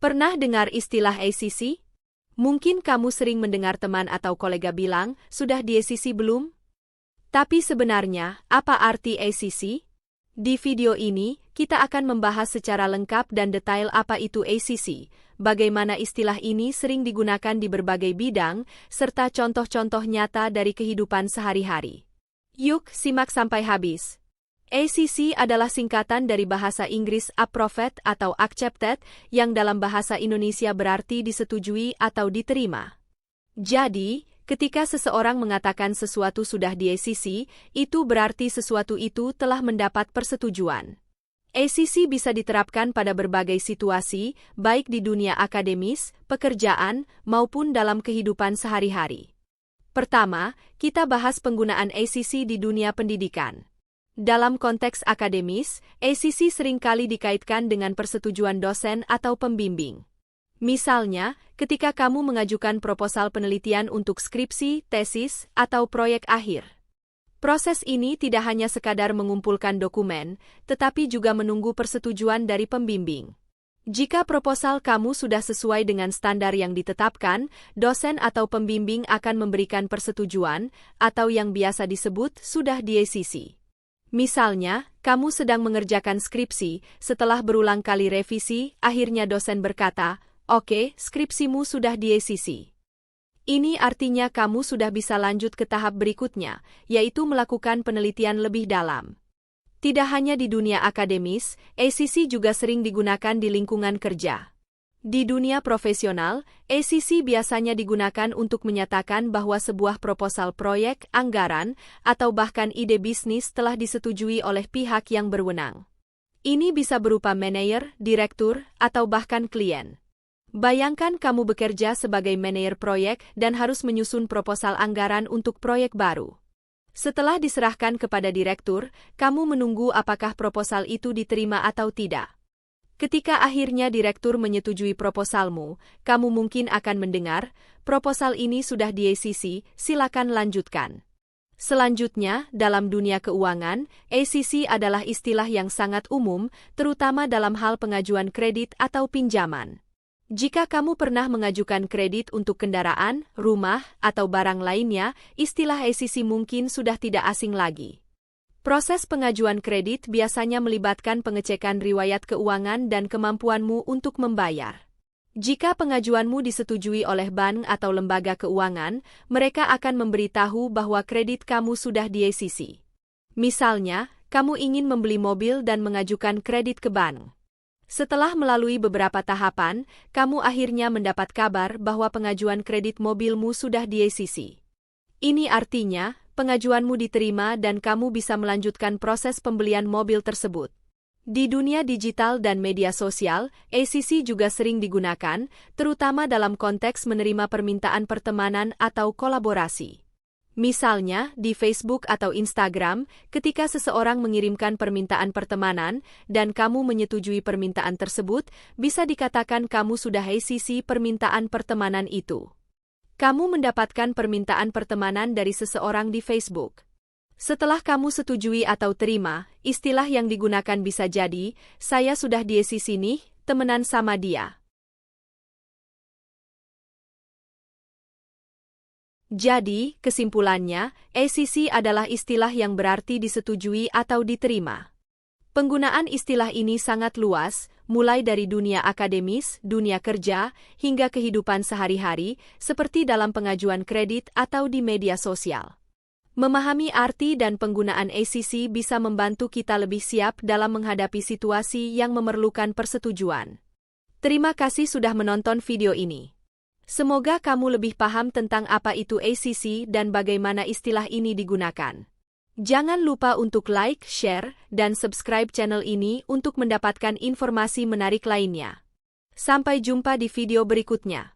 Pernah dengar istilah ACC? Mungkin kamu sering mendengar teman atau kolega bilang, sudah di ACC belum? Tapi sebenarnya, apa arti ACC? Di video ini, kita akan membahas secara lengkap dan detail apa itu ACC, bagaimana istilah ini sering digunakan di berbagai bidang, serta contoh-contoh nyata dari kehidupan sehari-hari. Yuk, simak sampai habis. ACC adalah singkatan dari bahasa Inggris approved atau accepted, yang dalam bahasa Indonesia berarti disetujui atau diterima. Jadi, ketika seseorang mengatakan sesuatu sudah di ACC, itu berarti sesuatu itu telah mendapat persetujuan. ACC bisa diterapkan pada berbagai situasi, baik di dunia akademis, pekerjaan, maupun dalam kehidupan sehari-hari. Pertama, kita bahas penggunaan ACC di dunia pendidikan. Dalam konteks akademis, ACC seringkali dikaitkan dengan persetujuan dosen atau pembimbing. Misalnya, ketika kamu mengajukan proposal penelitian untuk skripsi, tesis, atau proyek akhir. Proses ini tidak hanya sekadar mengumpulkan dokumen, tetapi juga menunggu persetujuan dari pembimbing. Jika proposal kamu sudah sesuai dengan standar yang ditetapkan, dosen atau pembimbing akan memberikan persetujuan, atau yang biasa disebut sudah di ACC. Misalnya, kamu sedang mengerjakan skripsi, setelah berulang kali revisi, akhirnya dosen berkata, "Oke, skripsimu sudah di ACC." Ini artinya kamu sudah bisa lanjut ke tahap berikutnya, yaitu melakukan penelitian lebih dalam. Tidak hanya di dunia akademis, ACC juga sering digunakan di lingkungan kerja. Di dunia profesional, ACC biasanya digunakan untuk menyatakan bahwa sebuah proposal proyek, anggaran, atau bahkan ide bisnis telah disetujui oleh pihak yang berwenang. Ini bisa berupa manajer, direktur, atau bahkan klien. Bayangkan kamu bekerja sebagai manajer proyek dan harus menyusun proposal anggaran untuk proyek baru. Setelah diserahkan kepada direktur, kamu menunggu apakah proposal itu diterima atau tidak. Ketika akhirnya direktur menyetujui proposalmu, kamu mungkin akan mendengar, proposal ini sudah di ACC, silakan lanjutkan. Selanjutnya, dalam dunia keuangan, ACC adalah istilah yang sangat umum, terutama dalam hal pengajuan kredit atau pinjaman. Jika kamu pernah mengajukan kredit untuk kendaraan, rumah, atau barang lainnya, istilah ACC mungkin sudah tidak asing lagi. Proses pengajuan kredit biasanya melibatkan pengecekan riwayat keuangan dan kemampuanmu untuk membayar. Jika pengajuanmu disetujui oleh bank atau lembaga keuangan, mereka akan memberitahu bahwa kredit kamu sudah di ACC. Misalnya, kamu ingin membeli mobil dan mengajukan kredit ke bank. Setelah melalui beberapa tahapan, kamu akhirnya mendapat kabar bahwa pengajuan kredit mobilmu sudah di ACC. Ini artinya, pengajuanmu diterima dan kamu bisa melanjutkan proses pembelian mobil tersebut. Di dunia digital dan media sosial, ACC juga sering digunakan, terutama dalam konteks menerima permintaan pertemanan atau kolaborasi. Misalnya, di Facebook atau Instagram, ketika seseorang mengirimkan permintaan pertemanan dan kamu menyetujui permintaan tersebut, bisa dikatakan kamu sudah ACC permintaan pertemanan itu. Kamu mendapatkan permintaan pertemanan dari seseorang di Facebook. Setelah kamu setujui atau terima, istilah yang digunakan bisa jadi, "Saya sudah di ACC nih, temenan sama dia." Jadi, kesimpulannya, ACC adalah istilah yang berarti disetujui atau diterima. Penggunaan istilah ini sangat luas, mulai dari dunia akademis, dunia kerja, hingga kehidupan sehari-hari, seperti dalam pengajuan kredit atau di media sosial. Memahami arti dan penggunaan ACC bisa membantu kita lebih siap dalam menghadapi situasi yang memerlukan persetujuan. Terima kasih sudah menonton video ini. Semoga kamu lebih paham tentang apa itu ACC dan bagaimana istilah ini digunakan. Jangan lupa untuk like, share, dan subscribe channel ini untuk mendapatkan informasi menarik lainnya. Sampai jumpa di video berikutnya.